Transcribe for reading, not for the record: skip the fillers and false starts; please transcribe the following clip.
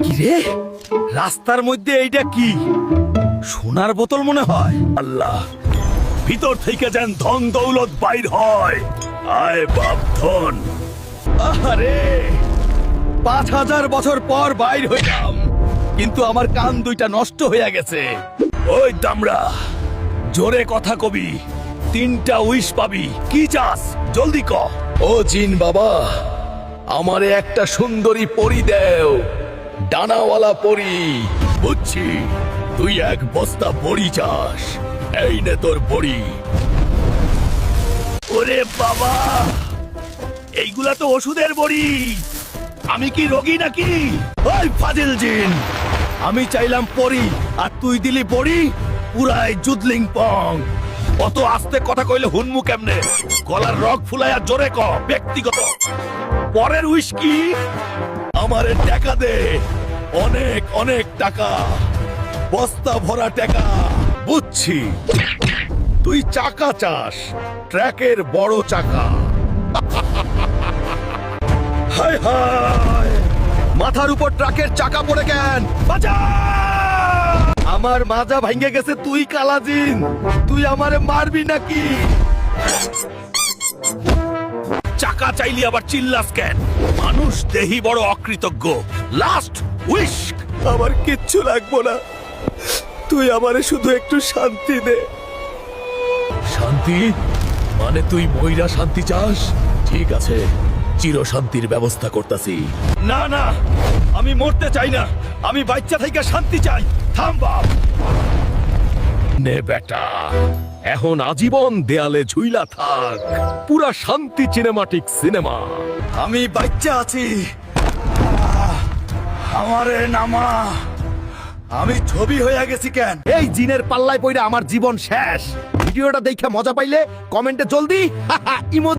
কি রে, রাস্তার মধ্যে এইটা কি? সোনার বোতল মনে হয়। আল্লাহ, ভিতর থেকে যেন ধন দৌলত বাইর হয়। আয় বাপ ধন। আরে ৫,০০০ বছর পর বাইর হইলাম, কিন্তু আমার কান দুইটা নষ্ট হইয়া গেছে। ওই দামড়া, জোরে কথা কবি, 3টা উইশ পাবি। কি চাস জলদি ক। ও জিন বাবা, আমারে একটা সুন্দরী পরী দেও, ডানাওয়ালা পরী। বুঝছি, তুই এক বস্তা বড়ি চাস। এই নে তোর বড়ি। ওরে বাবা, এইগুলা তো ওষুধের বড়ি। আমি কি রোগী নাকি? ওই ফাজিল জিন, আমি চাইলাম পরি আর তুই দিলি বড়ি। পুরাই জুদলিং পং। অত আস্তে কথা কইলে হুনমু কেমনে? গলার রগ ফুলাইয়া জোরে ক। ব্যক্তিগত পরের উইশ কি? আমারে টাকা দে, অনেক অনেক টাকা, বস্তা ভরা টাকা। বুঝছি, তুই চাকা চাস, ট্র্যাকের বড় চাকা। হায় হায়, মাথার উপর ট্রাকের চাকা পড়ে কেন? বাঁচা! আমার মাজা ভাঙ্গে গেছে। তুই কালা জিন, তুই আমারে মারবি নাকি? চাকা চাইলি আবার চিল্লাস কেন? মানুষ দেহি বড় অকৃতজ্ঞ। Last wish. আমার কিচ্ছু লাগবো না, তুই আমারে শুধু একটু শান্তি দে। শান্তি মানে তুই ময়রা শান্তি চাস? ঠিক আছে, চিরশান্তির ব্যবস্থা করতাছি। না না, আমি মরতে চাই না, আমি বাচ্চা থেকে শান্তি চাই। থাম বাপ। নে বেটা, এখন আজীবন দেয়ালে ঝুইলা থাক। পুরা শান্তি সিনেমাটিক সিনেমা। আমি বাচ্চা আছি, আমারে নামা। আমি ছবি হয়ে গেছি কেন? এই জিনের পাল্লায় পড়ে আমার জীবন শেষ। ভিডিওটা দেখে মজা পাইলে কমেন্টে জলদি ইমো